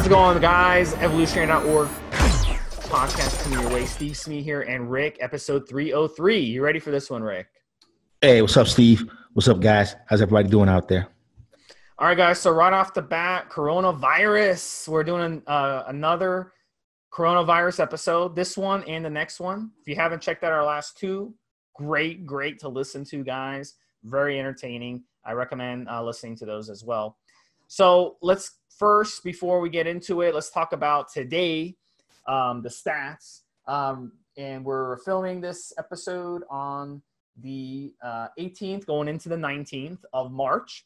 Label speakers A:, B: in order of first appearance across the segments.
A: How's it going, guys? Evolutionary.org podcast coming your way. Stevesmi here and Rick, episode 303. You ready for this one, Rick?
B: Hey, what's up, Steve? What's up, guys? How's everybody doing out there?
A: All right, guys. So right off the bat, coronavirus. We're doing another coronavirus episode. This one and the next one. If you haven't checked out our last two, great to listen to, guys. Very entertaining. I recommend listening to those as well. So let's first, before we get into it, let's talk about today, the stats. And we're filming this episode on the 18th, going into the 19th of March.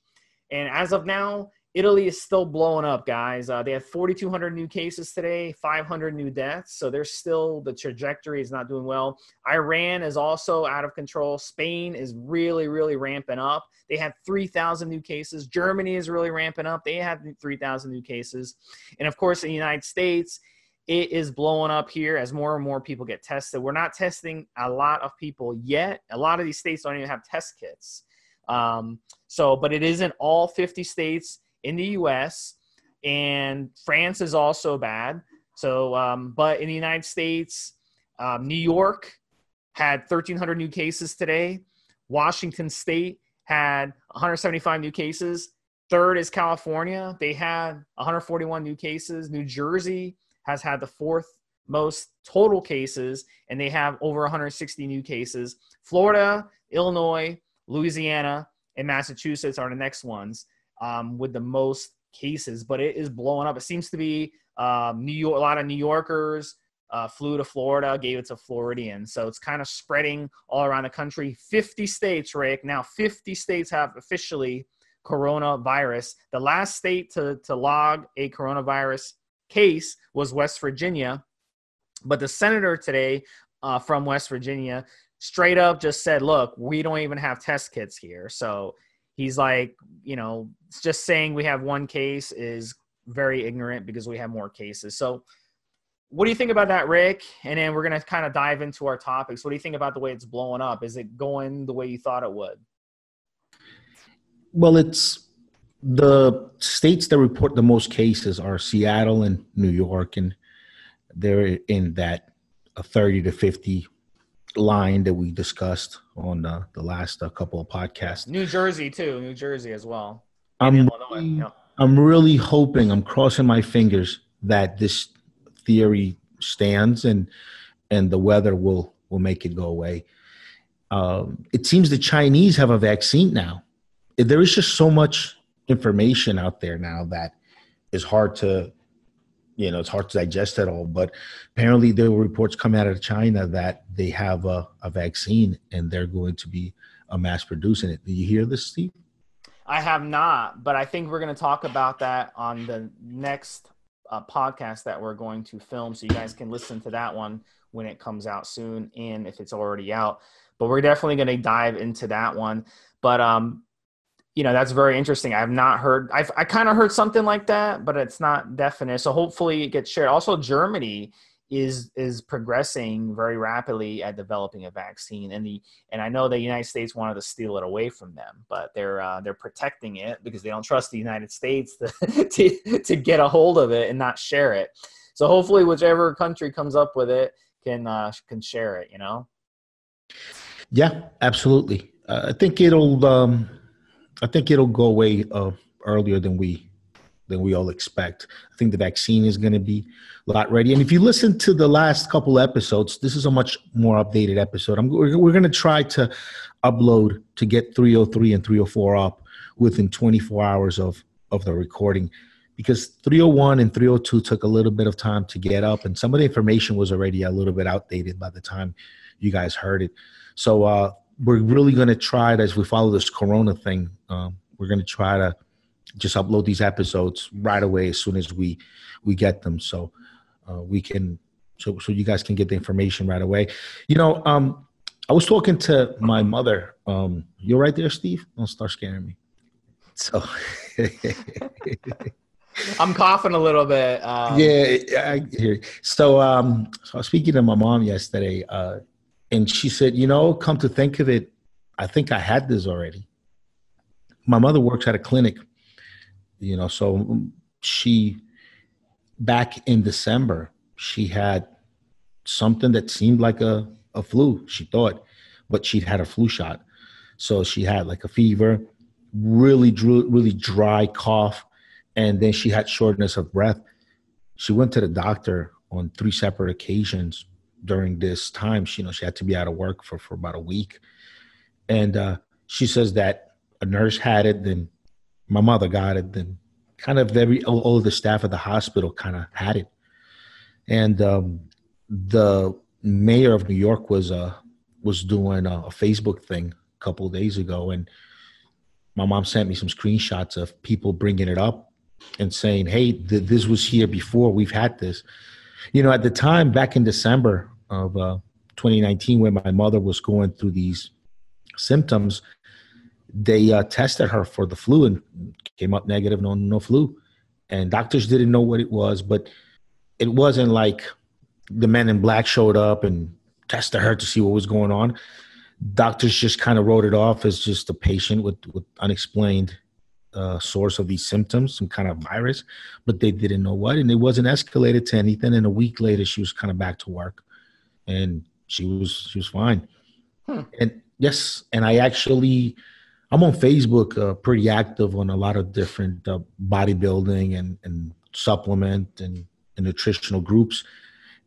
A: And as of now, Italy is still blowing up, guys. They have 4,200 new cases today, 500 new deaths. So they're still, the trajectory is not doing well. Iran is also out of control. Spain is really ramping up. They had 3,000 new cases. Germany is really ramping up. They had 3,000 new cases. And of course, in the United States, it is blowing up here as more and more people get tested. We're not testing a lot of people yet. A lot of these states don't even have test kits. But it is in all 50 states in the U.S. and France is also bad. So, but in the United States, New York had 1,300 new cases today. Washington State had 175 new cases. Third is California. They had 141 new cases. New Jersey has had the fourth most total cases, and they have over 160 new cases. Florida, Illinois, Louisiana, and Massachusetts are the next ones with the most cases, but it is blowing up. It seems to be New York. A lot of New Yorkers flew to Florida, gave it to Floridians. So it's kind of spreading all around the country. 50 states, Rick. Now 50 states have officially coronavirus. The last state to log a coronavirus case was West Virginia, but the senator today from West Virginia straight up just said, look, we don't even have test kits here. So he's like, just saying we have one case is very ignorant because we have more cases. So what do you think about that, Rick? And then we're going to kind of dive into our topics. What do you think about the way it's blowing up? Is it going the way you thought it would?
B: Well, it's the states that report the most cases are Seattle and New York, and they're in that 30 to 50 line that we discussed on the last couple of podcasts.
A: New Jersey too. New Jersey as well.
B: I'm really hoping, I'm crossing my fingers that this theory stands and the weather will make it go away. It seems the Chinese have a vaccine now. There is just so much information out there now that is hard to, it's hard to digest it all. But apparently there were reports coming out of China that they have a vaccine and they're going to be mass producing it. Did you hear this, Steve?
A: I have not, but I think we're going to talk about that on the next podcast that we're going to film. So you guys can listen to that one when it comes out soon and if it's already out. But we're definitely going to dive into that one. But, that's very interesting. I've not heard, I kind of heard something like that, but it's not definite. So hopefully it gets shared. Also, Germany is progressing very rapidly at developing a vaccine. And I know the United States wanted to steal it away from them, but they're protecting it because they don't trust the United States to get a hold of it and not share it. So hopefully whichever country comes up with it can share it,
B: Yeah, absolutely. I think it'll go away earlier than we all expect. I think the vaccine is going to be a lot ready. And if you listen to the last couple episodes, this is a much more updated episode. We're going to try to upload to get 303 and 304 up within 24 hours of the recording, because 301 and 302 took a little bit of time to get up, and some of the information was already a little bit outdated by the time you guys heard it. So we're really going to try to, as we follow this Corona thing, we're going to try to just upload these episodes right away as soon as we get them, so we can, so you guys can get the information right away. I was talking to my mother. You're right there, Steve. Don't start scaring me. So
A: I'm coughing a little bit.
B: Yeah, I hear you. So I was speaking to my mom yesterday, and she said, come to think of it, I think I had this already. My mother works at a clinic, so she back in December, she had something that seemed like a flu, she thought, but she'd had a flu shot. So she had like a fever, really dry cough, and then she had shortness of breath. She went to the doctor on 3 separate occasions during this time. She had to be out of work for about a week. And she says that a nurse had it, then my mother got it, then kind of all the staff at the hospital kind of had it. And the mayor of New York was doing a Facebook thing a couple of days ago, and my mom sent me some screenshots of people bringing it up and saying, hey, this was here before, we've had this. At the time, back in December of 2019, when my mother was going through these symptoms, they tested her for the flu and came up negative, no flu. And doctors didn't know what it was, but it wasn't like the men in black showed up and tested her to see what was going on. Doctors just kind of wrote it off as just a patient with unexplained source of these symptoms, some kind of virus, but they didn't know what, and it wasn't escalated to anything. And a week later, she was kind of back to work, and she was fine. And yes, and I'm on Facebook, pretty active on a lot of different bodybuilding and supplement and nutritional groups.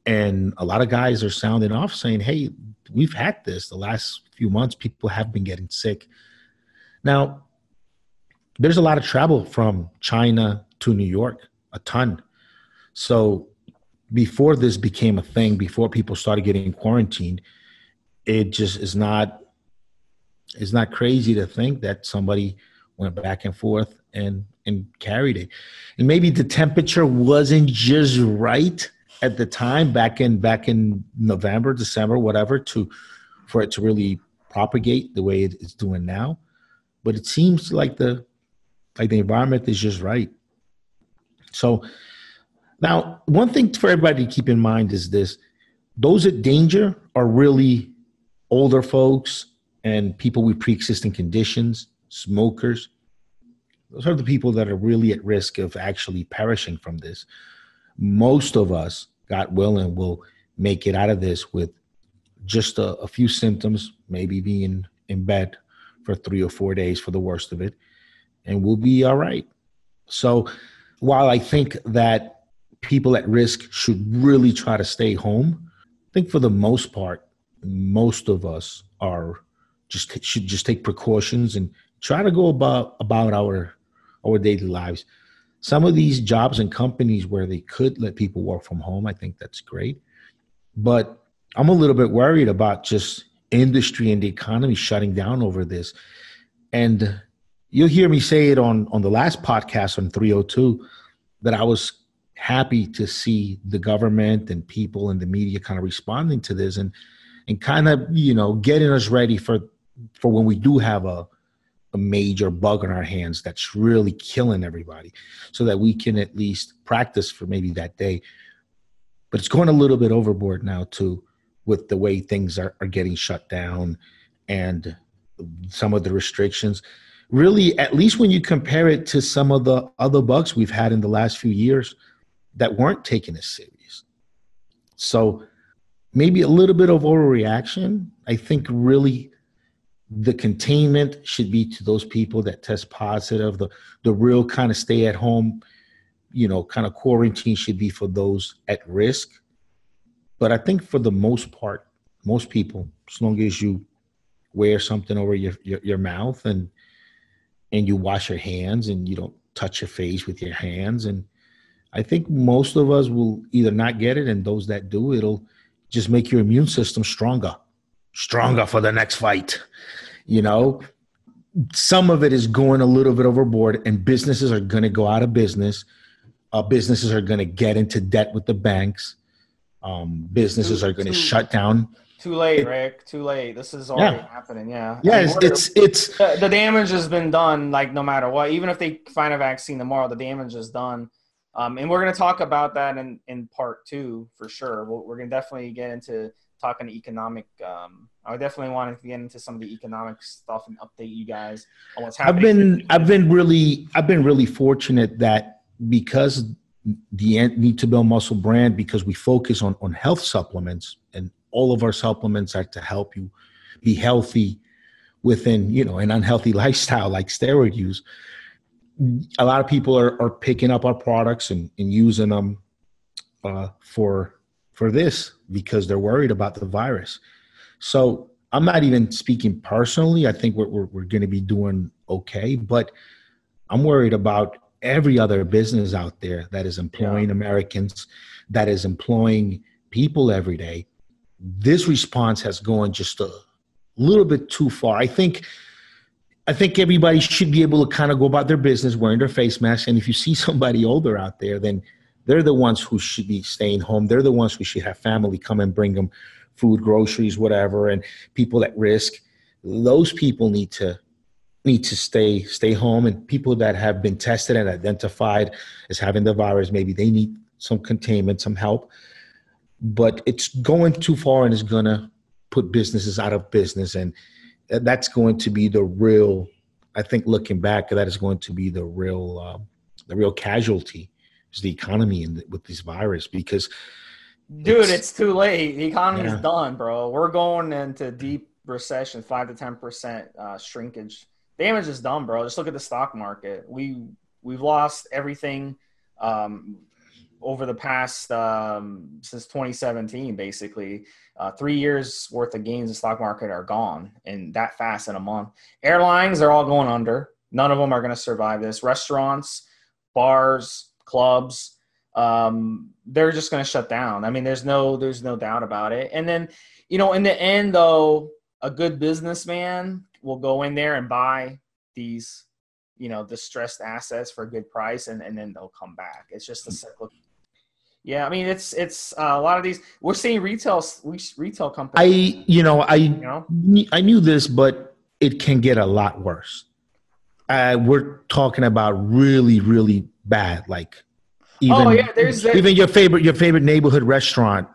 B: And a lot of guys are sounding off saying, hey, we've had this the last few months. People have been getting sick. Now, there's a lot of travel from China to New York, a ton. So before this became a thing, before people started getting quarantined, it just is not crazy to think that somebody went back and forth and carried it. And maybe the temperature wasn't just right at the time, back in November, December, whatever, for it to really propagate the way it's doing now. But it seems like the environment is just right. So now, one thing for everybody to keep in mind is this: those at danger are really older folks and people with pre-existing conditions, smokers. Those are the people that are really at risk of actually perishing from this. Most of us, God willing, will make it out of this with just a few symptoms, maybe being in bed for 3 or 4 days for the worst of it, and we'll be all right. So while I think that people at risk should really try to stay home, I think for the most part, most of us should just take precautions and try to go about our daily lives. Some of these jobs and companies where they could let people work from home, I think that's great. But I'm a little bit worried about just industry and the economy shutting down over this. And you'll hear me say it on the last podcast on 302 that I was happy to see the government and people in the media kind of responding to this and kind of, getting us ready for when we do have a major bug on our hands that's really killing everybody, so that we can at least practice for maybe that day. But it's going a little bit overboard now too, with the way things are getting shut down and some of the restrictions. Really, at least when you compare it to some of the other bugs we've had in the last few years that weren't taken as serious. So maybe a little bit of overreaction. I think really the containment should be to those people that test positive. The real kind of stay at home, kind of quarantine should be for those at risk. But I think for the most part, most people, as long as you wear something over your mouth and you wash your hands and you don't touch your face with your hands, and I think most of us will either not get it, and those that do, it'll just make your immune system stronger for the next fight. Some of it is going a little bit overboard, and businesses are going to go out of business. Businesses are going to get into debt with the banks. Businesses are going to shut down.
A: Too late, Rick. Too late. This is already happening. Yeah.
B: Yeah, it's
A: the damage has been done. Like, no matter what, even if they find a vaccine tomorrow, the damage is done. And we're going to talk about that in part 2 for sure. We're going to definitely get into talking economic. I definitely want to get into some of the economic stuff and update you guys on what's happening.
B: I've been really fortunate that because the Need to Build Muscle brand, because we focus on health supplements, and all of our supplements are to help you be healthy within, an unhealthy lifestyle like steroid use. A lot of people are picking up our products and using them for this because they're worried about the virus. So I'm not even speaking personally. I think we're going to be doing okay, but I'm worried about every other business out there that is employing Americans, that is employing people every day. This response has gone just a little bit too far. I think everybody should be able to kind of go about their business wearing their face mask. And if you see somebody older out there, then they're the ones who should be staying home. They're the ones who should have family come and bring them food, groceries, whatever. And people at risk, those people need to stay home. And people that have been tested and identified as having the virus, maybe they need some containment, some help. But it's going too far and is going to put businesses out of business. And that's going to be the real, I think looking back, that is going to be the real casualty is the economy with this virus, because
A: it's too late. The economy's done, bro. We're going into deep recession, 5 to 10% shrinkage. Damage is done, bro. Just look at the stock market. We've lost everything over the past since 2017, basically. 3 years worth of gains in the stock market are gone, and that fast in a month. Airlines are all going under. None of them are going to survive this. Restaurants, bars, clubs, they're just going to shut down. I mean, there's no doubt about it. And then, in the end, though, a good businessman will go in there and buy these, distressed assets for a good price, and then they'll come back. It's just a cyclical. Yeah, I mean, it's a lot of these. We're seeing retail companies.
B: I knew this, but it can get a lot worse. We're talking about really, really bad. Like even your favorite neighborhood restaurant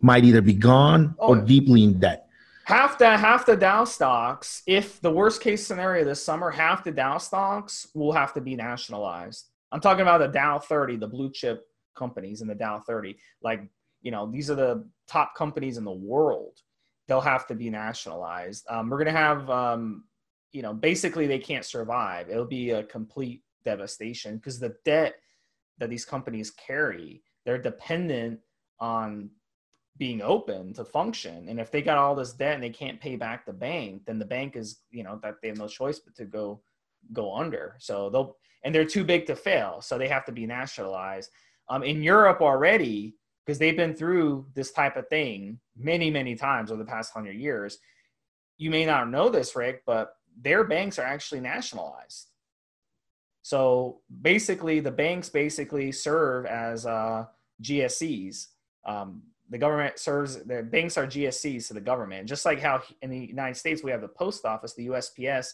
B: might either be gone or deeply in debt.
A: Half the Dow stocks, if the worst case scenario this summer, half the Dow stocks will have to be nationalized. I'm talking about the Dow 30, the blue chip companies in the Dow 30. Like, these are the top companies in the world. They'll have to be nationalized. We're going to have, basically they can't survive. It'll be a complete devastation because the debt that these companies carry, they're dependent on being open to function. And if they got all this debt and they can't pay back the bank, then the bank is, that they have no choice but to go under. So they're too big to fail. So they have to be nationalized. In Europe already, because they've been through this type of thing many, many times over the past 100 years. You may not know this, Rick, but their banks are actually nationalized. So basically, the banks serve as GSEs. The government the banks are GSEs to the government. Just like how in the United States we have the post office, the USPS,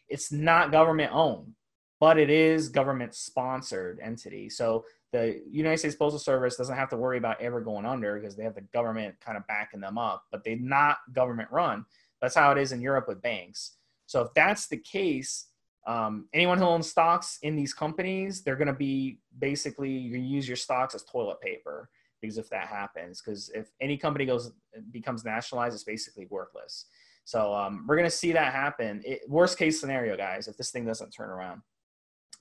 A: it's not government owned, but it is government sponsored entity. So the United States Postal Service doesn't have to worry about ever going under because they have the government kind of backing them up, but they're not government run. That's how it is in Europe with banks. So if that's the case, anyone who owns stocks in these companies, they're going to be basically, you can use your stocks as toilet paper. Because if that happens, because if any company becomes nationalized, it's basically worthless. So we're going to see that happen. Worst case scenario, guys, if this thing doesn't turn around.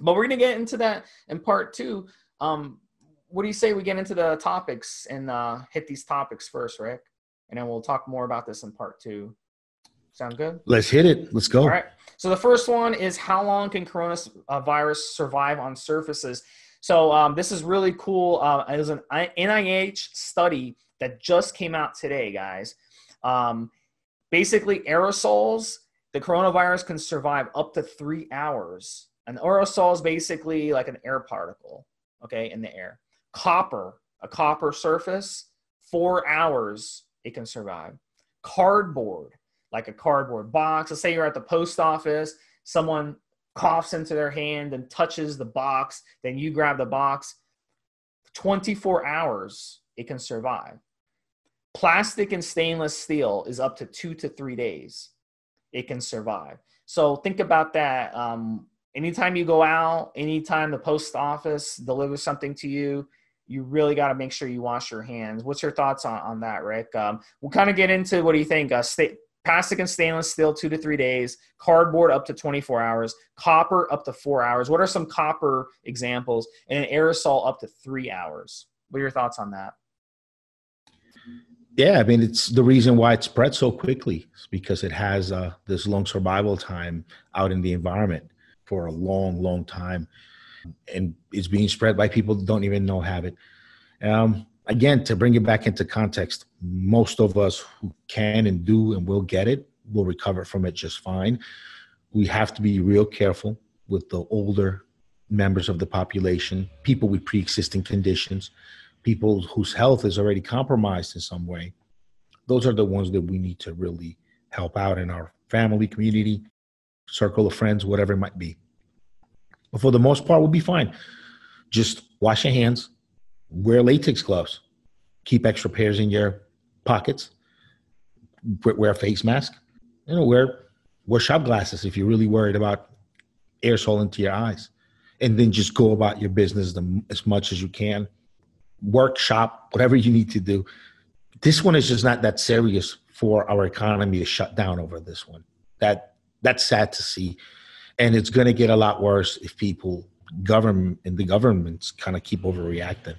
A: But we're going to get into that in part 2. What do you say we get into the topics and hit these topics first, Rick? And then we'll talk more about this in part 2. Sound good?
B: Let's hit it. Let's go.
A: All right. So the first one is, how long can coronavirus survive on surfaces? So this is really cool. It was an NIH study that just came out today, guys. Basically, aerosols, the coronavirus can survive up to 3 hours. An aerosol is basically like an air particle, okay, in the air. A copper surface, 4 hours it can survive. Cardboard, like a cardboard box. Let's say you're at the post office, someone coughs into their hand and touches the box, then you grab the box. 24 hours it can survive. Plastic and stainless steel is up to 2 to 3 days it can survive. So think about that. anytime you go out, anytime the post office delivers something to you, you really got to make sure you wash your hands. What's your thoughts on that, Rick? We'll kind of get into, what do you think? Plastic and stainless steel, 2 to 3 days, cardboard up to 24 hours, copper up to 4 hours. What are some copper examples? And aerosol up to 3 hours. What are your thoughts on that?
B: Yeah, I mean, it's the reason why it spread so quickly. It's because it has this long survival time out in the environment for a long, long time. And it's being spread by people that don't even know have it. Again, to bring it back into context, most of us who can and do and will get it will recover from it just fine. We have to be real careful with the older members of the population, people with pre-existing conditions, people whose health is already compromised in some way. Those are the ones that we need to really help out in our family, community, circle of friends, whatever it might be. But for the most part, we'll be fine. Just wash your hands, wear latex gloves, keep extra pairs in your pockets, wear a face mask, wear shop glasses if you're really worried about aerosol into your eyes. And then just go about your business as much as you can. Work, shop, whatever you need to do. This one is just not that serious for our economy to shut down over this one. That's sad to see. And it's going to get a lot worse if the governments kind of keep overreacting.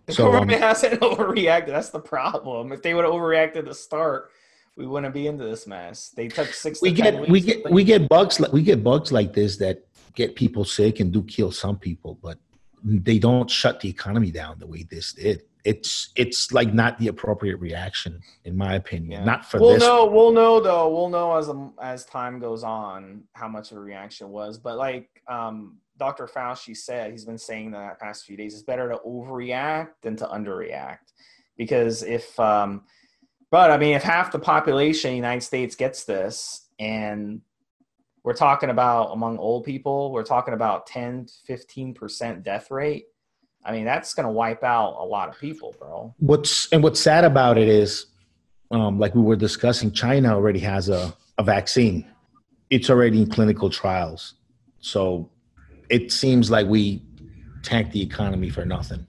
A: The government hasn't overreacted. That's the problem. If they would have overreacted at the start, we wouldn't be into this mess. They took 6 to 10 weeks.
B: We get bugs like this that get people sick and do kill some people, but they don't shut the economy down the way this did. It's like not the appropriate reaction, in my opinion. Yeah. Not for this.
A: We'll know as time goes on how much of a reaction was. But like Dr. Fauci said, he's been saying that past few days, it's better to overreact than to underreact. Because if half the population of the United States gets this, and we're talking about among old people, we're talking about 10, 15% death rate. I mean, that's going to wipe out a lot of people, bro.
B: What's sad about it is, like we were discussing, China already has a vaccine. It's already in clinical trials. So it seems like we tanked the economy for nothing.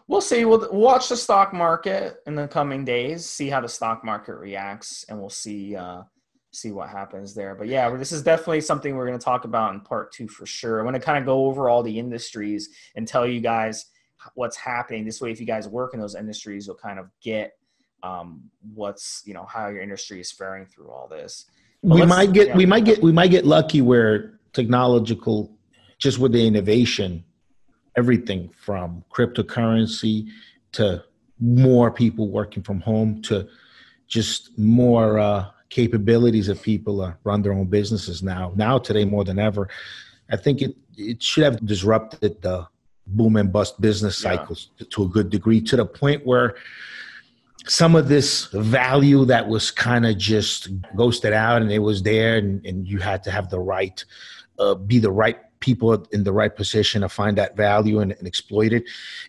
A: We'll see. We'll watch the stock market in the coming days, see how the stock market reacts, and we'll see what happens there. But yeah, this is definitely something we're going to talk about in part 2 for sure. I want to kind of go over all the industries and tell you guys what's happening. This way, if you guys work in those industries, you'll kind of get how your industry is faring through all this. But
B: we might get lucky where technological, just with the innovation, everything from cryptocurrency to more people working from home to just more capabilities of people run their own businesses now today more than ever. I think it should have disrupted the boom and bust business cycles to a good degree, to the point where some of this value that was kind of just ghosted out, and it was there, and you had to have the right, be the right people in the right position to find that value and exploit it.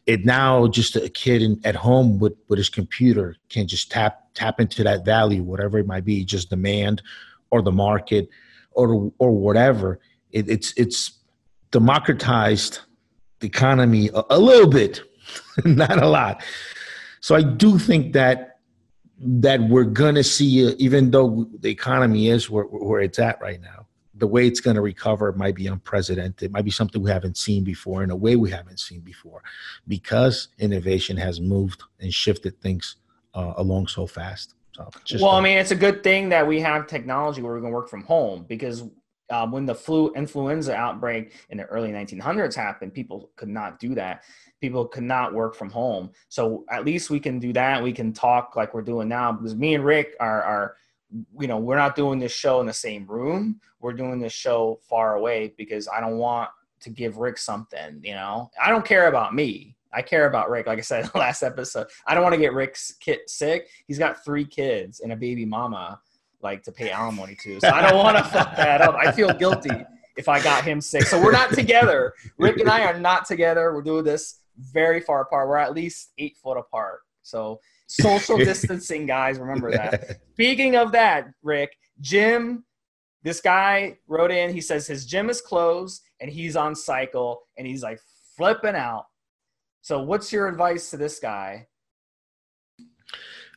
B: It now just a kid at home with his computer can just tap into that value, whatever it might be, just demand or the market or whatever. It's democratized the economy a little bit, not a lot. So I do think that we're going to see, even though the economy is where it's at right now, the way it's going to recover might be unprecedented. It might be something we haven't seen before in a way we haven't seen before, because innovation has moved and shifted things along so fast. So
A: I mean, it's a good thing that we have technology where we can work from home, because when the influenza outbreak in the early 1900s happened, people could not do that. People could not work from home. So at least we can do that. We can talk like we're doing now, because me and Rick are we're not doing this show in the same room. We're doing this show far away because I don't want to give Rick something, I don't care about me. I care about Rick. Like I said in the last episode, I don't want to get Rick's kid sick. He's got 3 kids and a baby mama to pay alimony to. So I don't want to fuck that up. I feel guilty if I got him sick. So we're not together. Rick and I are not together. We're doing this very far apart. We're at least 8 foot apart. So social distancing, guys. Remember that. Speaking of that, Rick, Jim This guy wrote in, he says his gym is closed and he's on cycle and he's like flipping out. So what's your advice to this guy?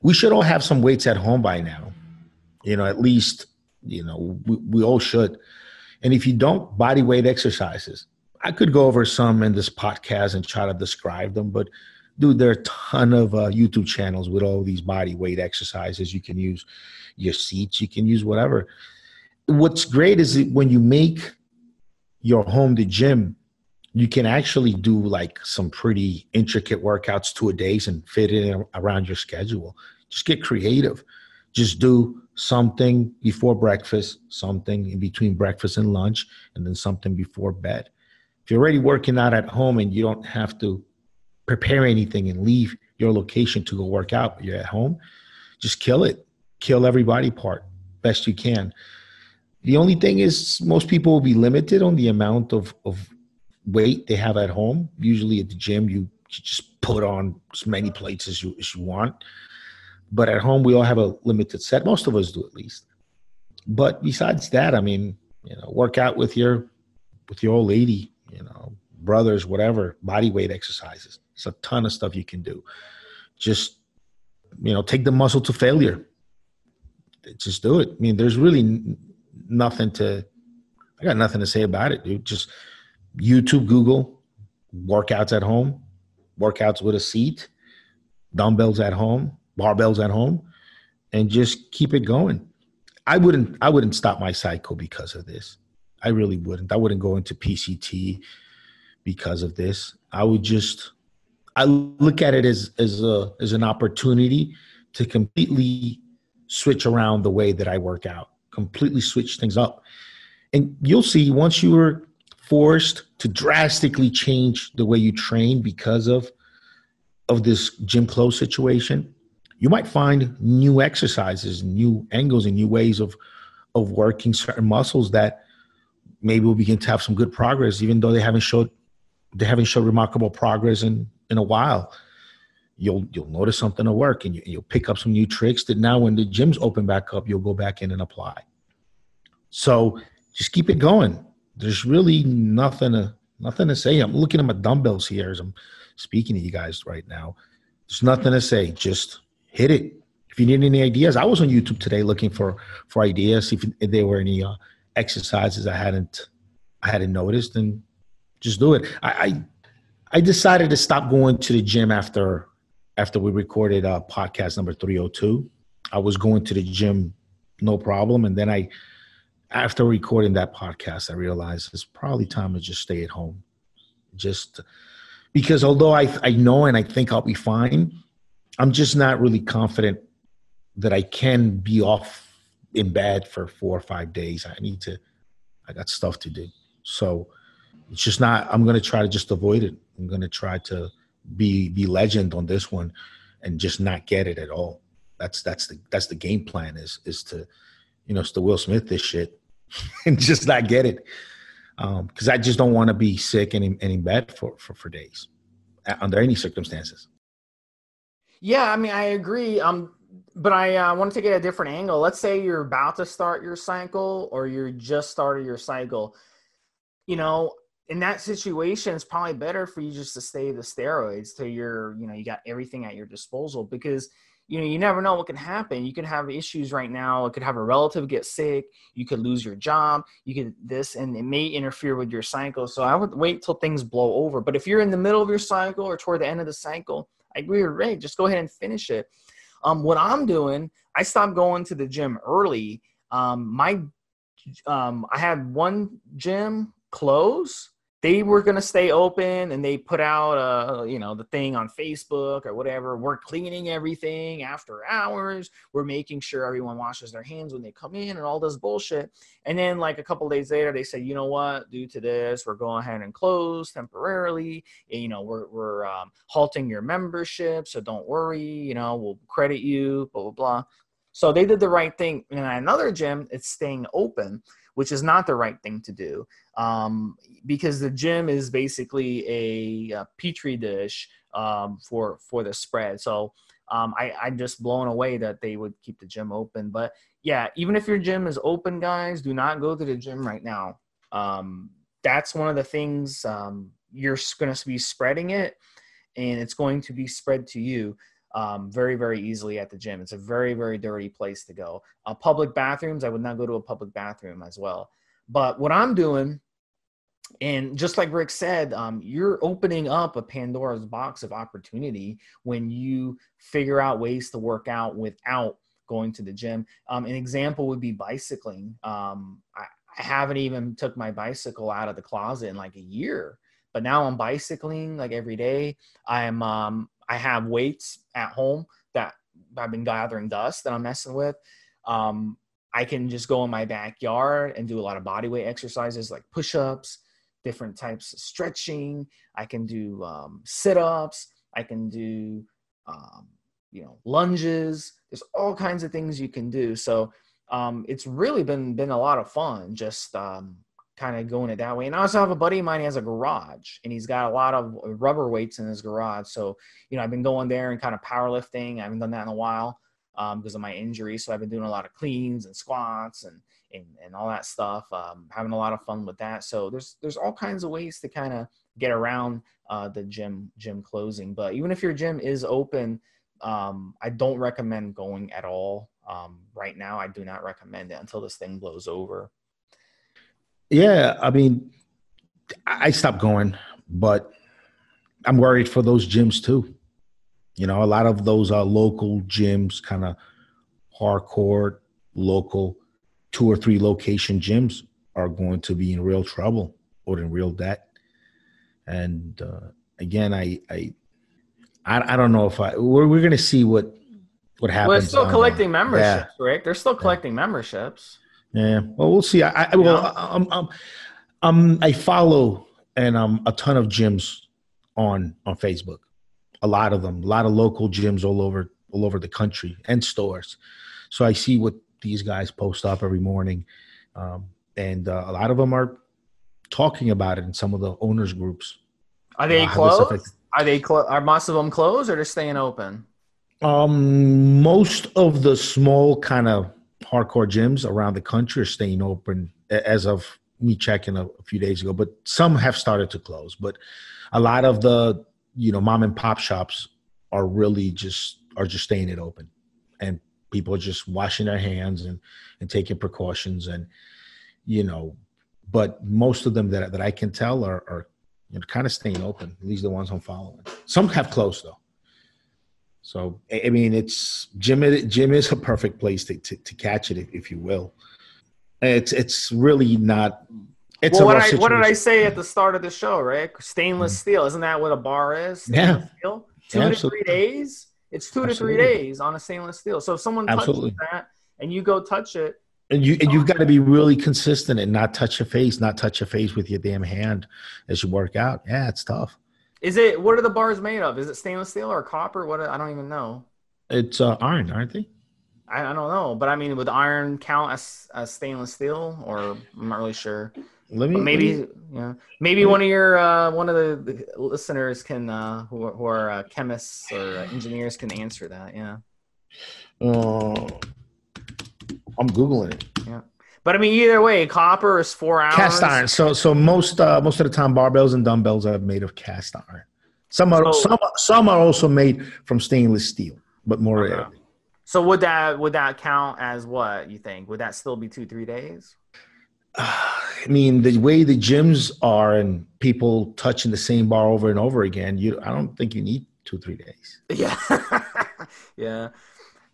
B: We should all have some weights at home by now. At least, we all should. And if you don't, bodyweight exercises. I could go over some in this podcast and try to describe them, but dude, there are a ton of YouTube channels with all these bodyweight exercises. You can use your seats, you can use whatever. What's great is that when you make your home the gym, you can actually do like some pretty intricate workouts 2 days and fit it in around your schedule. Just get creative. Just do something before breakfast, something in between breakfast and lunch, and then something before bed. If you're already working out at home and you don't have to prepare anything and leave your location to go work out, but you're at home, just kill it. Kill every body part best you can. The only thing is most people will be limited on the amount of weight they have at home. Usually at the gym, you just put on as many plates as you want. But at home, we all have a limited set. Most of us do, at least. But besides that, work out with your old lady, brothers, whatever, body weight exercises. It's a ton of stuff you can do. Just, take the muscle to failure. Just do it. There's really I got nothing to say about it, dude. Just YouTube, Google, workouts at home, workouts with a seat, dumbbells at home, barbells at home, and just keep it going. I wouldn't stop my cycle because of this. I really wouldn't. I wouldn't go into PCT because of this. I look at it as an opportunity to completely switch around the way that I work out, completely switch things up. And you'll see once you are forced to drastically change the way you train because of this gym close situation, you might find new exercises, new angles, and new ways of working certain muscles that maybe will begin to have some good progress, even though they haven't showed remarkable progress in a while. You'll notice something will work, and you'll pick up some new tricks that now when the gyms open back up, you'll go back in and apply. So just keep it going. There's really nothing to say. I'm looking at my dumbbells here as I'm speaking to you guys right now. There's nothing to say. Just hit it. If you need any ideas, I was on YouTube today looking for ideas, if there were any exercises I hadn't noticed, and just do it. I decided to stop going to the gym after we recorded podcast number 302. I was going to the gym, no problem. And then after recording that podcast, I realized it's probably time to just stay at home. Just because although I know and I think I'll be fine, I'm just not really confident that I can be off in bed for 4 or 5 days. I got stuff to do. So it's just not, I'm going to try to just avoid it. I'm going to try to be legend on this one and just not get it at all. That's the game plan is to, it's the Will Smith this shit and just not get it. Cause I just don't want to be sick and in bed for days under any circumstances.
A: Yeah. I agree. But I want to take it a different angle. Let's say you're about to start your cycle or you're just started your cycle, in that situation, it's probably better for you just to stay the steroids till you got everything at your disposal, because, you never know what can happen. You could have issues right now. It could have a relative get sick. You could lose your job. You could and it may interfere with your cycle. So I would wait till things blow over. But if you're in the middle of your cycle or toward the end of the cycle, I agree with Ray. Just go ahead and finish it. What I'm doing, I stopped going to the gym early. I had one gym close. They were going to stay open, and they put out, the thing on Facebook or whatever. We're cleaning everything after hours. We're making sure everyone washes their hands when they come in and all this bullshit. And then like a couple of days later, they said, you know what, due to this, we're going ahead and close temporarily. And, we're halting your membership. So don't worry, we'll credit you, blah, blah, blah. So they did the right thing. And at another gym, it's staying open, which is not the right thing to do, because the gym is basically a petri dish for the spread. So I'm just blown away that they would keep the gym open. But yeah, even if your gym is open, guys, do not go to the gym right now. That's one of the things, you're going to be spreading it, and it's going to be spread to you very, very easily at the gym. It's a very, very dirty place to go. Public bathrooms, I would not go to a public bathroom as well. But what I'm doing, and just like Rick said, you're opening up a Pandora's box of opportunity when you figure out ways to work out without going to the gym. An example would be bicycling. I haven't even took my bicycle out of the closet in like a year, but now I'm bicycling like every day. I have weights at home that I've been gathering dust that I'm messing with. I can just go in my backyard and do a lot of bodyweight exercises like push-ups, different types of stretching. I can do sit-ups. I can do, lunges. There's all kinds of things you can do. So it's really been a lot of fun just kind of going it that way. And I also have a buddy of mine, he has a garage, and he's got a lot of rubber weights in his garage. So, I've been going there and kind of powerlifting. I haven't done that in a while because of my injury. So I've been doing a lot of cleans and squats and all that stuff, having a lot of fun with that. So there's all kinds of ways to kind of get around the gym closing. But even if your gym is open, I don't recommend going at all. Right now, I do not recommend it until this thing blows over.
B: Yeah, I mean, I stopped going, but I'm worried for those gyms too. A lot of those local gyms, kind of hardcore, local 2 or 3 location gyms are going to be in real trouble or in real debt. And again, I don't know if we're going to see what happens.
A: Well, they're still collecting memberships, Rick. They're still collecting memberships.
B: Yeah. Well, we'll see. I follow a ton of gyms on Facebook. A lot of them, a lot of local gyms all over the country and stores. So I see what these guys post up every morning, and a lot of them are talking about it in some of the owners groups.
A: Are they closed? Are most of them closed, or they're staying open?
B: Most of the small kind of hardcore gyms around the country are staying open as of me checking a few days ago, but some have started to close. But a lot of the mom and pop shops are really just staying it open, and people are just washing their hands and taking precautions, and but most of them that I can tell are kind of staying open. At least the ones I'm following. Some have closed though. So I mean, gym is a perfect place to catch it, if you will. It's really not. It's
A: what did I say at the start of the show, Rick? Stainless steel. Isn't that what a bar is? Stainless steel? 2 to 3 days? It's 2 to 3 days on a stainless steel. So if someone touches that and you go touch it.
B: And you've got to be really consistent and not touch your face with your damn hand as you work out. Yeah, it's tough.
A: What are the bars made of? Is it stainless steel or copper? I don't even know.
B: It's iron, aren't they?
A: I don't know. But I mean, would iron count as stainless steel, or I'm not really sure. Maybe one of the listeners can who are chemists or engineers can answer that. Yeah.
B: I'm Googling it.
A: Yeah. But I mean, either way, copper is 4 hours.
B: Cast iron. So most of the time, barbells and dumbbells are made of cast iron. Some are also made from stainless steel, but more rarely.
A: So would that count as what you think? Would that still be 2-3 days?
B: I mean, the way the gyms are and people touching the same bar over and over again, I don't think you need 2-3 days.
A: Yeah, yeah,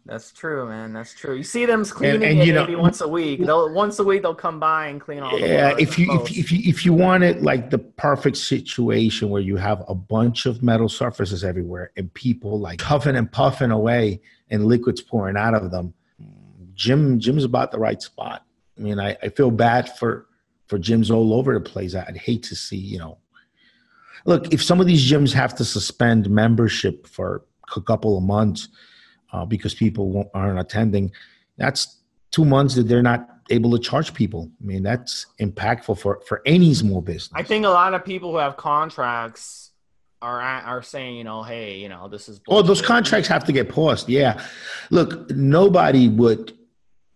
A: that's true, man. That's true. You see them cleaning it maybe once a week. They'll come by and clean all the bars.
B: If you want it like the perfect situation where you have a bunch of metal surfaces everywhere and people like huffing and puffing away and liquids pouring out of them, gym's about the right spot. I mean, I feel bad for gyms all over the place. I'd hate to see, look, if some of these gyms have to suspend membership for a couple of months because people aren't attending, that's 2 months that they're not able to charge people. I mean, that's impactful for any small business.
A: I think a lot of people who have contracts are saying, hey, this is
B: Oh, those
A: bullshit.
B: contracts have to get paused. Yeah. Look, nobody would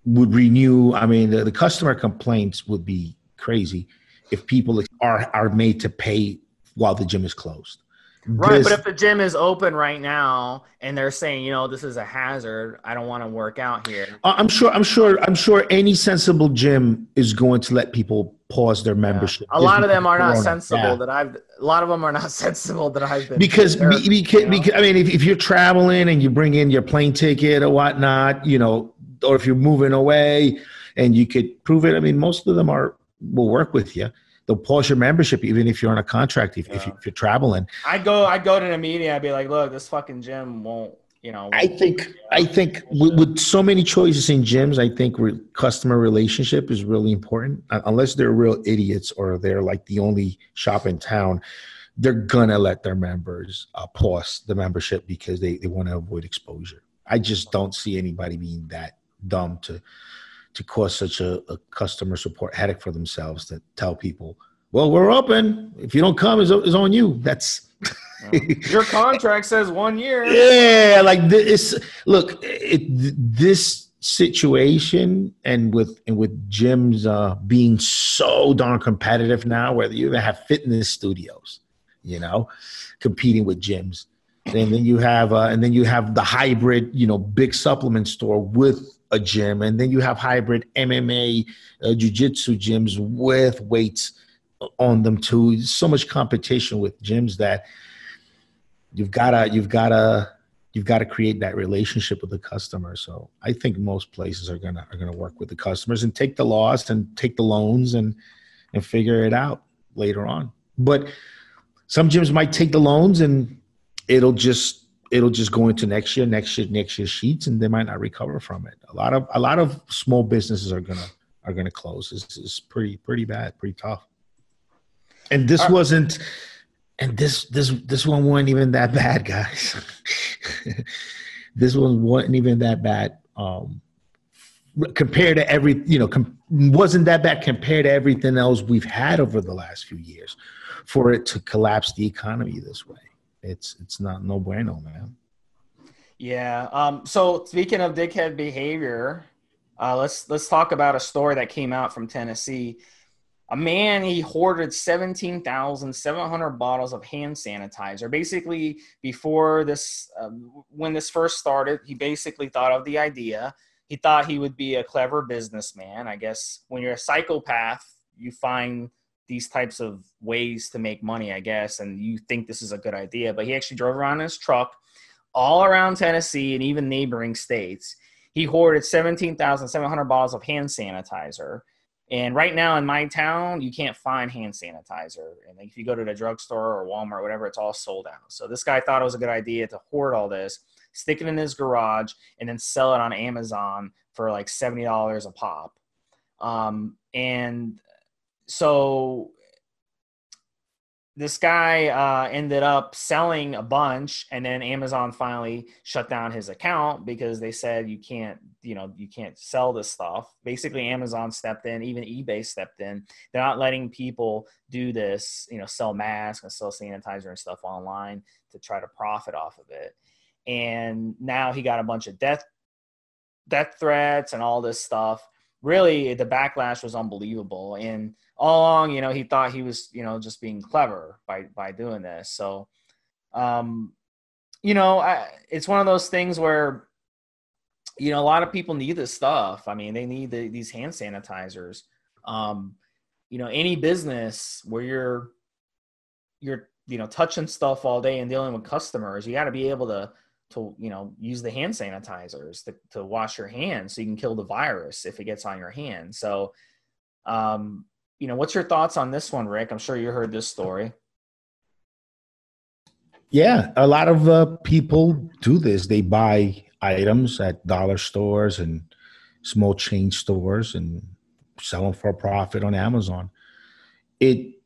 B: renew. I mean, the customer complaints would be crazy if people are made to pay while the gym is closed.
A: Right, but
B: This
A: if the gym is open right now and they're saying, this is a hazard, I don't want to work out here.
B: I'm sure any sensible gym is going to let people pause their
A: Yeah.
B: membership.
A: A
B: Just
A: lot of them
B: because
A: are not
B: Corona.
A: sensible
B: Yeah.
A: a lot of them are not sensible that I've been
B: Because,
A: they're,
B: because I mean, if you're traveling and you bring in your plane ticket or whatnot, or if you're moving away and you could prove it, I mean, most of them will work with you. They'll pause your membership even if you're on a contract. If you're traveling,
A: I'd go to the media. I'd be like, look, this fucking gym won't.
B: I think with so many choices in gyms, I think customer relationship is really important. Unless they're real idiots or they're like the only shop in town, they're gonna let their members pause the membership because they want to avoid exposure. I just don't see anybody being that dumb to cause such a customer support headache for themselves to tell people, well, we're open. If you don't come, it's on you. That's
A: your contract says 1 year.
B: Yeah, like this. Look, this situation and with gyms being so darn competitive now, whether you even have fitness studios, competing with gyms, and then you have the hybrid, big supplement store with a gym, and then you have hybrid MMA, jiu-jitsu gyms with weights on them too. There's so much competition with gyms that you've got to create that relationship with the customer. So I think most places are gonna work with the customers and take the loss and take the loans and figure it out later on. But some gyms might take the loans and it'll just go into next year's sheets, and they might not recover from it. A lot of small businesses are gonna close. It's pretty bad, pretty tough. And this wasn't. And this one wasn't even that bad, guys. This one wasn't even that bad compared to wasn't that bad compared to everything else we've had over the last few years. For it to collapse the economy this way, it's not no bueno, man.
A: Yeah. So speaking of dickhead behavior, let's talk about a story that came out from Tennessee. A man, he hoarded 17,700 bottles of hand sanitizer. Basically, before this, when this first started, he basically thought of the idea. He thought he would be a clever businessman. I guess when you're a psychopath, you find these types of ways to make money, I guess, and you think this is a good idea. But he actually drove around in his truck all around Tennessee and even neighboring states. He hoarded 17,700 bottles of hand sanitizer. And right now in my town, you can't find hand sanitizer. And if you go to the drugstore or Walmart or whatever, it's all sold out. So this guy thought it was a good idea to hoard all this, stick it in his garage, and then sell it on Amazon for like $70 a pop. And so this guy ended up selling a bunch, and then Amazon finally shut down his account because they said you can't sell this stuff. Basically, Amazon stepped in, even eBay stepped in. They're not letting people do this, sell masks and sell sanitizer and stuff online to try to profit off of it. And now he got a bunch of death threats and all this stuff. Really, the backlash was unbelievable. And all along, he thought he was, just being clever by doing this. So, it's one of those things where, a lot of people need this stuff. I mean, they need these hand sanitizers. Any business where you're touching stuff all day and dealing with customers, you got to be able to use the hand sanitizers to wash your hands so you can kill the virus if it gets on your hands. So, what's your thoughts on this one, Rick? I'm sure you heard this story.
B: Yeah, a lot of people do this. They buy items at dollar stores and small chain stores and sell them for a profit on Amazon. It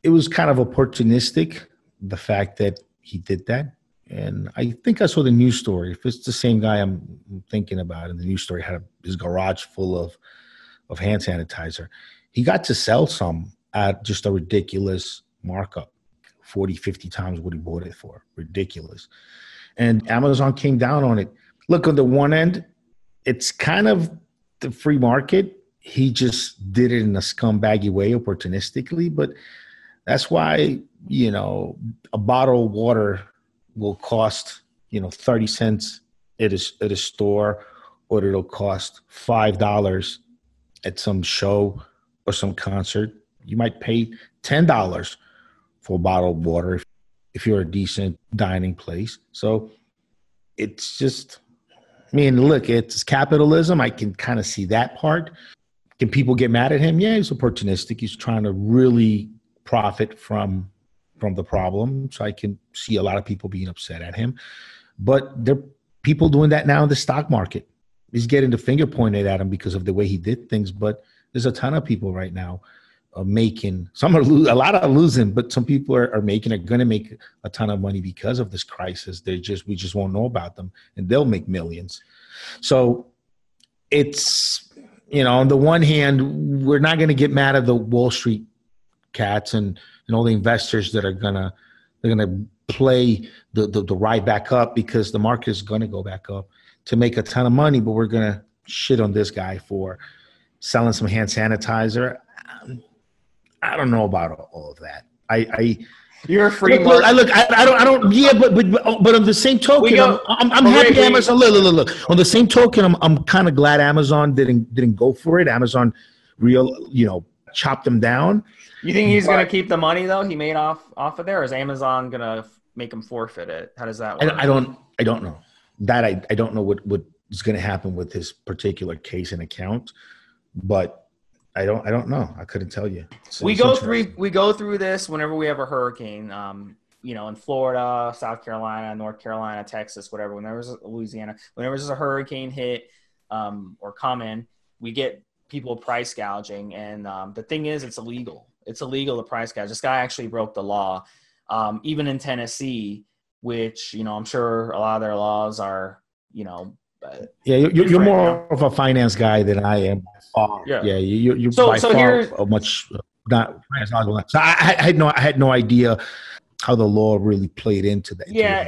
B: was kind of opportunistic, the fact that he did that. And I think I saw the news story. If it's the same guy I'm thinking about, and the news story had his garage full of hand sanitizer, he got to sell some at just a ridiculous markup 40, 50 times what he bought it for. Ridiculous. And Amazon came down on it. Look, on the one end, it's kind of the free market. He just did it in a scumbaggy way, opportunistically. But that's why, a bottle of water will cost, 30 cents at a store, or it'll cost $5 at some show or some concert. You might pay $10 for a bottle of water if you're a decent dining place. So it's just, look, it's capitalism. I can kind of see that part. Can people get mad at him? Yeah, he's opportunistic. He's trying to really profit from the problem. So I can see a lot of people being upset at him. But there are people doing that now in the stock market. He's getting the finger pointed at him because of the way he did things. But there's a ton of people right now making, some are a lot are losing, but some people are going to make a ton of money because of this crisis. We just won't know about them, and they'll make millions. So it's, on the one hand, we're not going to get mad at the Wall Street cats and all the investors that are they're gonna play the ride back up, because the market is going to go back up to make a ton of money. But we're going to shit on this guy for selling some hand sanitizer. I don't know about all of that.
A: You're a free
B: look, I don't. Yeah, but on the same token, I'm happy Amazon. Look. On the same token, I'm kind of glad Amazon didn't go for it. Amazon, chopped them down.
A: You think he's going to keep the money though he made off of there, or is Amazon going to make him forfeit it? How does that work?
B: I don't know that. I don't know what is going to happen with his particular case and account, but I don't know. I couldn't tell you.
A: We go through this whenever we have a hurricane. In Florida, South Carolina, North Carolina, Texas, whatever. Whenever there's Louisiana, whenever there's a hurricane hit or coming, we get people price gouging, and the thing is, it's illegal. It's illegal to price gouge. This guy actually broke the law, even in Tennessee, which I'm sure a lot of their laws are
B: yeah, you're more of a finance guy than I am. Yeah, you're by far a much not finance knowledgeable. So I had no idea how the law really played into that.
A: Yeah,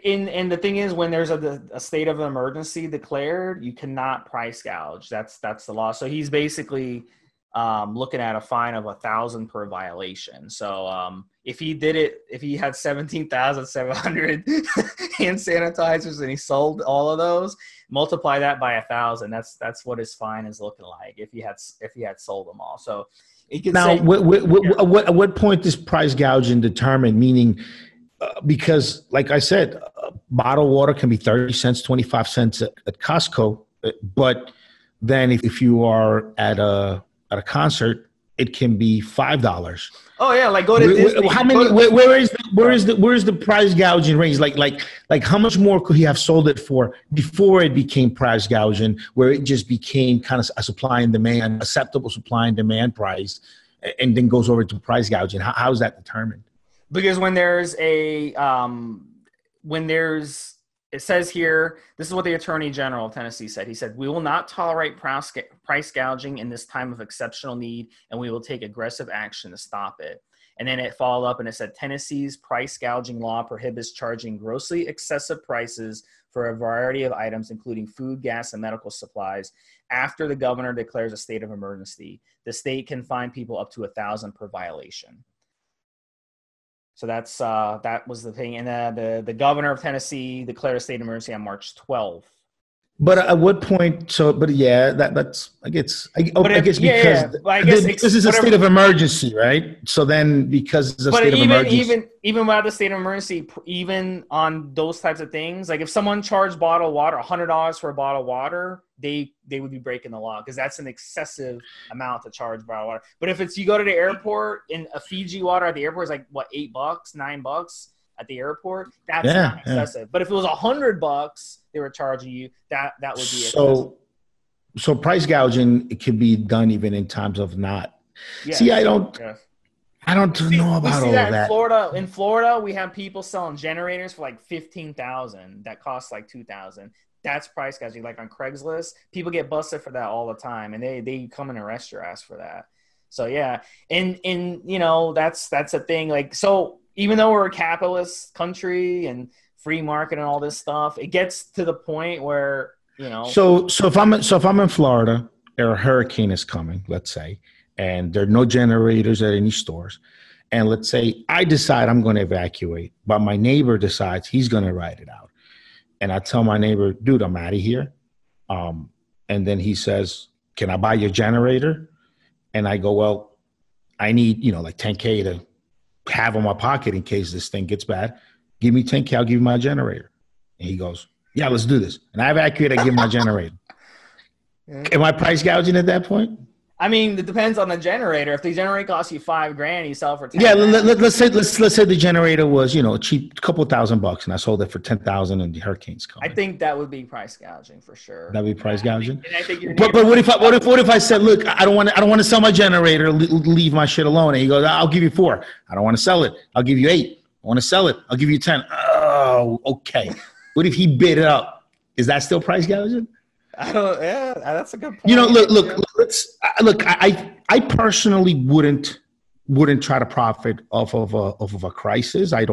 A: and the thing is, when there's a state of emergency declared, you cannot price gouge. That's the law. So he's basically looking at a fine of $1,000 per violation. So if he had 17,700 hand sanitizers and he sold all of those, multiply that by 1,000. That's what his fine is looking like if he had sold them all. So he can
B: now, at what point is price gouging determined? Meaning, because like I said, bottled water can be 30 cents, 25 cents at Costco, but then if you are at a concert, it can be $5.
A: Oh yeah, like go to Disney.
B: How many? Where is the price gouging range? Like how much more could he have sold it for before it became price gouging, where it just became kind of a supply and demand, acceptable supply and demand price, and then goes over to price gouging? How is that determined?
A: Because it says here, this is what the Attorney General of Tennessee said. He said, "We will not tolerate price gouging in this time of exceptional need, and we will take aggressive action to stop it." And then it followed up and it said, "Tennessee's price gouging law prohibits charging grossly excessive prices for a variety of items, including food, gas, and medical supplies. After the governor declares a state of emergency, the state can fine people up to $1,000 per violation." So that was the thing. And the governor of Tennessee declared a state of emergency on March 12th.
B: But at what point? That's I guess because this is a state of emergency, right? So then, because it's a state of emergency,
A: even without the state of emergency, even on those types of things, like if someone charged bottled water $100 for a bottle of water, they would be breaking the law, because that's an excessive amount to charge bottled water. But if you go to the airport and a Fiji water at the airport is like what, $8, $9 at the airport, that's not excessive. Yeah. But if it was $100 they were charging you, that would be excessive.
B: So price gouging, it can be done even in times of not. Yes. See, I don't know about all of that.
A: In Florida, we have people selling generators for like $15,000 that cost like $2,000. That's price gouging. Like on Craigslist, people get busted for that all the time, and they come and arrest your ass for that. So yeah, and that's a thing. Like, so even though we're a capitalist country and free market and all this stuff, it gets to the point where, you know.
B: So if I'm in Florida, or a hurricane is coming, let's say, and there are no generators at any stores, and let's say I decide I'm going to evacuate, but my neighbor decides he's going to ride it out, and I tell my neighbor, dude, I'm out of here, and then he says, can I buy your generator? And I go, well, I need, like $10K to have in my pocket in case this thing gets bad. Give me $10K, I'll give you my generator. And he goes, yeah, let's do this. And I evacuate, I give him my generator. Am I price gouging at that point?
A: I mean, it depends on the generator. If the generator costs you $5,000, you sell it for 10.
B: Yeah, let's say the generator was cheap, a couple $1,000, and I sold it for 10,000, and the hurricane's coming.
A: I think that would be price gouging for sure.
B: That'd be price gouging.
A: I think
B: but what if I said, look, I don't want to sell my generator, leave my shit alone, and he goes, I'll give you 4. I don't want to sell it. I'll give you 8. I want to sell it. I'll give you 10. Oh, okay. What if he bid it up? Is that still price gouging?
A: I don't. Yeah, that's a good point.
B: Look. I personally wouldn't try to profit off of a crisis. I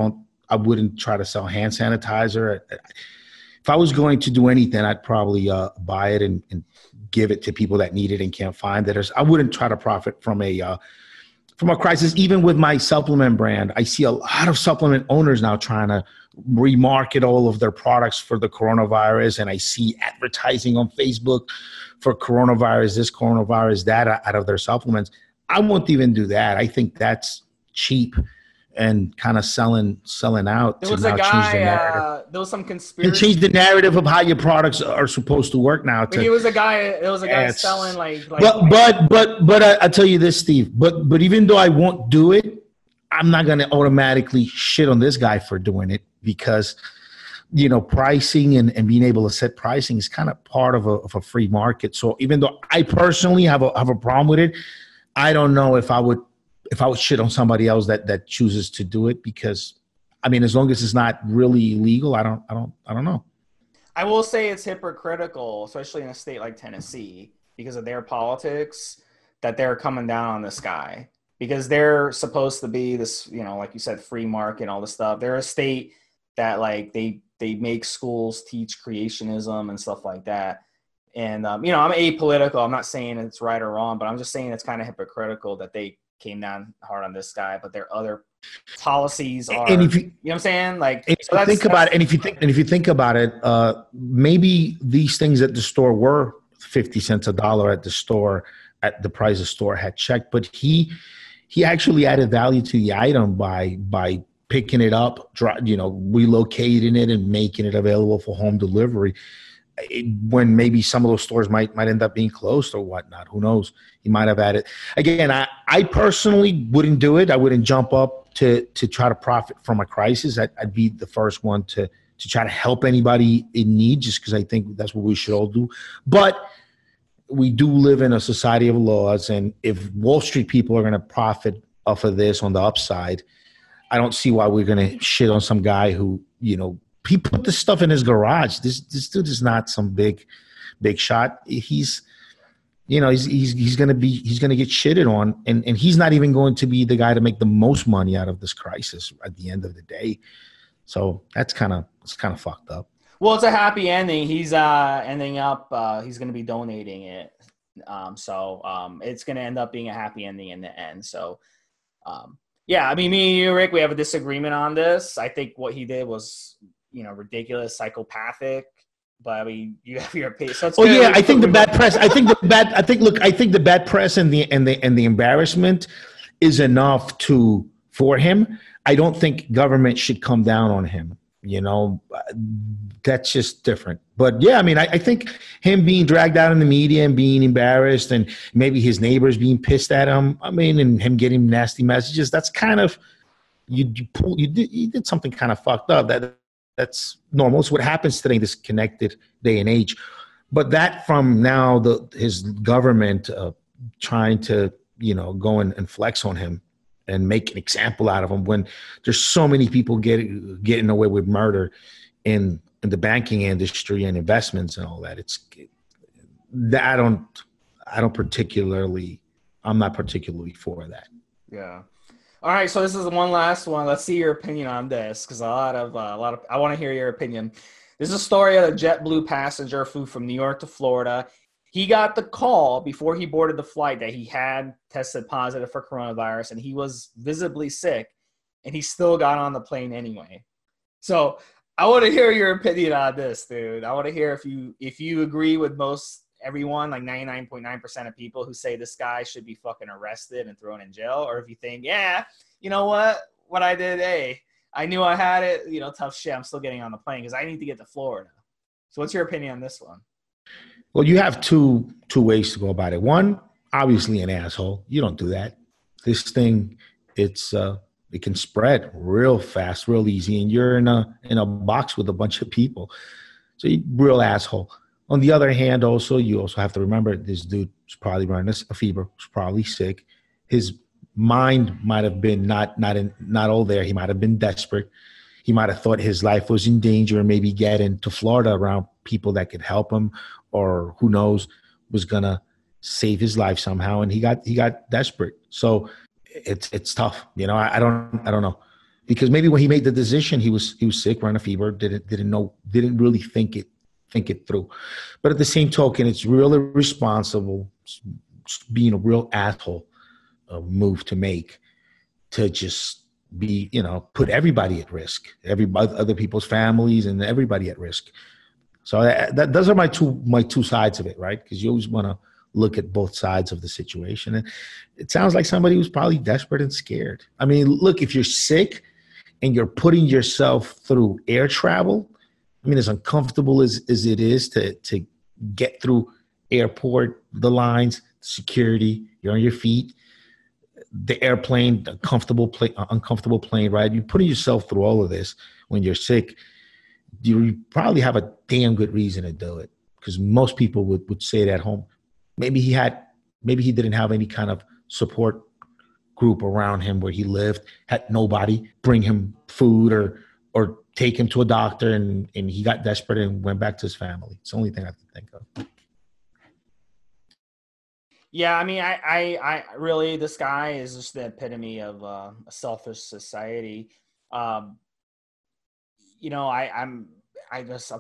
B: wouldn't try to sell hand sanitizer. If I was going to do anything, I'd probably buy it and give it to people that need it and can't find it. I wouldn't try to profit from a crisis. Even with my supplement brand, I see a lot of supplement owners now trying to remarket all of their products for the coronavirus, and I see advertising on Facebook for coronavirus, this coronavirus, that out of their supplements. I won't even do that. I think that's cheap and kind of selling out.
A: There was a guy. There was some conspiracy.
B: And change the narrative of how your products are supposed to work now.
A: There was a guy selling like.
B: But I tell you this, Steve. But even though I won't do it, I'm not going to automatically shit on this guy for doing it, because pricing and being able to set pricing is kind of part of a free market. So even though I personally have a problem with it, I don't know if I would shit on somebody else that chooses to do it, because I mean, as long as it's not really illegal, I don't know.
A: I will say it's hypocritical, especially in a state like Tennessee, because of their politics, that they're coming down on this guy, because they're supposed to be this, like you said, free market and all this stuff. They're a state that like they make schools teach creationism and stuff like that. And, I'm apolitical. I'm not saying it's right or wrong, but I'm just saying it's kind of hypocritical that they came down hard on this guy, but their other policies are,
B: and if
A: you know what I'm saying? Like,
B: if you think about it, maybe these things at the store were 50 cents a dollar at the store, at the price the store had checked, but he actually added value to the item by picking it up, relocating it and making it available for home delivery. When maybe some of those stores might end up being closed or whatnot, who knows? He might have added. Again, I personally wouldn't do it. I wouldn't jump up to try to profit from a crisis. I'd be the first one to try to help anybody in need, just because I think that's what we should all do. But we do live in a society of laws, and if Wall Street people are going to profit off of this on the upside, I don't see why we're going to shit on some guy who, he put this stuff in his garage. This dude is not some big shot. He's going to get shitted on, and he's not even going to be the guy to make the most money out of this crisis at the end of the day. So it's kind of fucked up.
A: Well, it's a happy ending. He's ending up. He's going to be donating it. So it's going to end up being a happy ending in the end. So, yeah, I mean, me and you, Rick, we have a disagreement on this. I think what he did was, ridiculous, psychopathic. But I mean, you have your opinion. So
B: I think the bad press. I think the bad press and the embarrassment is enough for him. I don't think government should come down on him. That's just different. But yeah, I mean, I think him being dragged out in the media and being embarrassed, and maybe his neighbors being pissed at him, I mean, and him getting nasty messages, that's kind of, you did something kind of fucked up. That's normal. It's what happens today in this connected day and age. But that from now, his government trying to, go and flex on him and make an example out of him, when there's so many people getting away with murder in the banking industry and investments and all that. I'm not particularly for that.
A: Yeah. All right, so this is one last one. Let's see your opinion on this, because I want to hear your opinion. This is a story of a JetBlue passenger flew from New York to Florida. He got the call before he boarded the flight that he had tested positive for coronavirus, and he was visibly sick, and he still got on the plane anyway. So I want to hear your opinion on this, dude. I want to hear if you agree with everyone, like 99.9% of people who say this guy should be fucking arrested and thrown in jail, or if you think, yeah, you know what I did, hey, I knew I had it, tough shit, I'm still getting on the plane because I need to get to Florida. So what's your opinion on this one?
B: Well, you have two ways to go about it. One, obviously an asshole. You don't do that. This thing, it can spread real fast, real easy, and you're in a box with a bunch of people. So you real asshole. On the other hand, you also have to remember this dude was probably running a fever, was probably sick. His mind might have been not all there. He might have been desperate. He might have thought his life was in danger and maybe get into Florida around people that could help him, or who knows, was gonna save his life somehow. And he got desperate. So it's tough. I don't know, because maybe when he made the decision, he was sick, running a fever, didn't really think it through. But at the same token, it's really irresponsible, being a real asshole move to make, to just be, put everybody at risk, other people's families and everybody at risk. So those are my two sides of it, right? Because you always want to look at both sides of the situation. And it sounds like somebody who's probably desperate and scared. I mean, look, if you're sick and you're putting yourself through air travel, I mean, as uncomfortable as it is to get through airport, the lines, security, you're on your feet, the airplane, the uncomfortable plane ride, you're putting yourself through all of this when you're sick. You probably have a damn good reason to do it, because most people would say it at home. Maybe he didn't have any kind of support group around him where he lived, had nobody bring him food or take him to a doctor, and he got desperate and went back to his family. It's the only thing I can think of.
A: Yeah, I mean, I really, this guy is just the epitome of a selfish society. I'm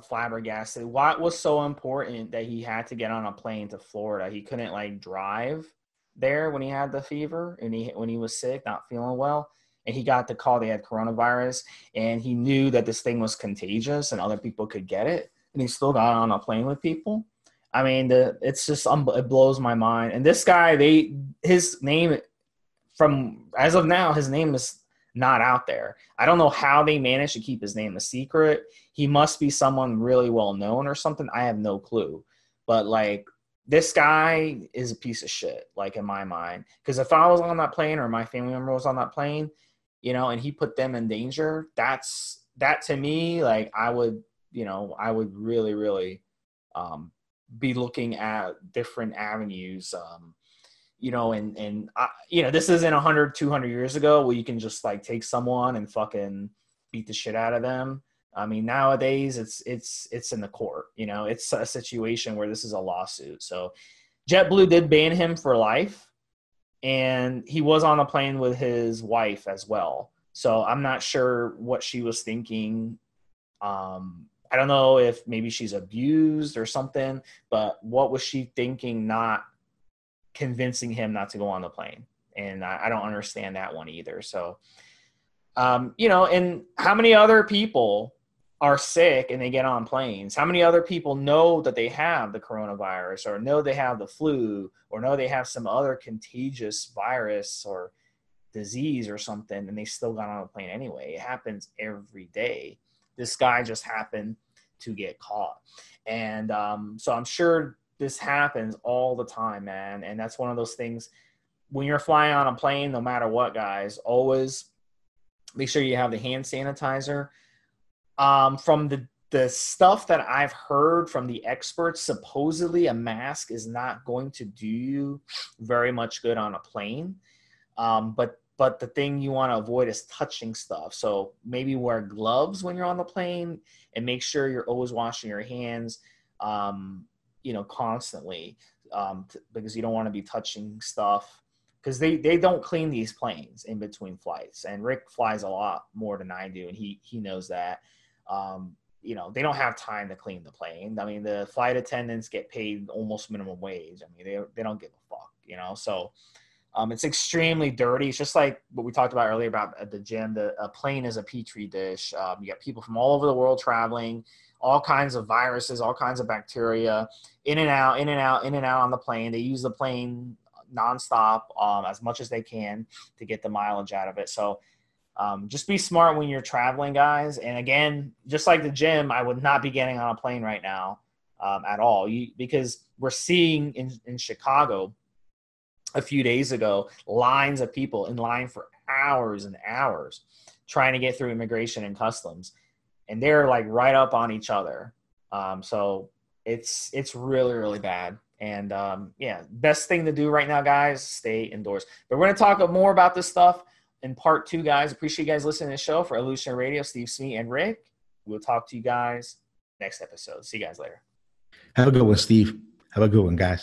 A: flabbergasted. What was so important that he had to get on a plane to Florida? He couldn't drive there when he had the fever and when he was sick, not feeling well, and he got the call they had coronavirus, and he knew that this thing was contagious and other people could get it, and he still got on a plane with people. I mean, it's just it blows my mind. And this guy, his name, from as of now, his name is not out there. I don't know how they managed to keep his name a secret. He must be someone really well known or something. I have no clue. But this guy is a piece of shit, in my mind. Because if I was on that plane, or my family member was on that plane, and he put them in danger, that to me, I would really, really be looking at different avenues, this isn't 100, 200 years ago where you can just take someone and fucking beat the shit out of them. I mean, nowadays it's in the court, it's a situation where this is a lawsuit. So JetBlue did ban him for life, and he was on a plane with his wife as well. So I'm not sure what she was thinking. I don't know if maybe she's abused or something, but what was she thinking, not convincing him not to go on the plane? And I don't understand that one either. So, and how many other people are sick and they get on planes? How many other people know that they have the coronavirus, or know they have the flu, or know they have some other contagious virus or disease or something, and they still got on a plane anyway? It happens every day. This guy just happened to get caught. And so I'm sure this happens all the time, man. And that's one of those things, when you're flying on a plane, no matter what, guys, always make sure you have the hand sanitizer. From the stuff that I've heard from the experts, supposedly a mask is not going to do you very much good on a plane. But the thing you want to avoid is touching stuff. So maybe wear gloves when you're on the plane, and make sure you're always washing your hands, constantly, because you don't want to be touching stuff because they don't clean these planes in between flights. And Rick flies a lot more than I do, and he knows that. You know, they don't have time to clean the plane. I mean, the flight attendants get paid almost minimum wage. I mean, they don't give a fuck, you know. So it's extremely dirty. It's just like what we talked about earlier about at the gym. A plane is a petri dish. You got people from all over the world traveling, all kinds of viruses, all kinds of bacteria, in and out, in and out, in and out on the plane. They use the plane nonstop as much as they can to get the mileage out of it. So just be smart when you're traveling, guys. And again, just like the gym, I would not be getting on a plane right now at all, because we're seeing in Chicago a few days ago, lines of people in line for hours and hours trying to get through immigration and customs, and they're like right up on each other. So it's really, really bad. And yeah, best thing to do right now, guys, stay indoors. But we're going to talk more about this stuff in part 2, guys. Appreciate you guys listening to the show. For Evolutionary Radio, Stevesmi and Rick. We'll talk to you guys next episode. See you guys later.
B: Have a good one, Steve. Have a good one, guys.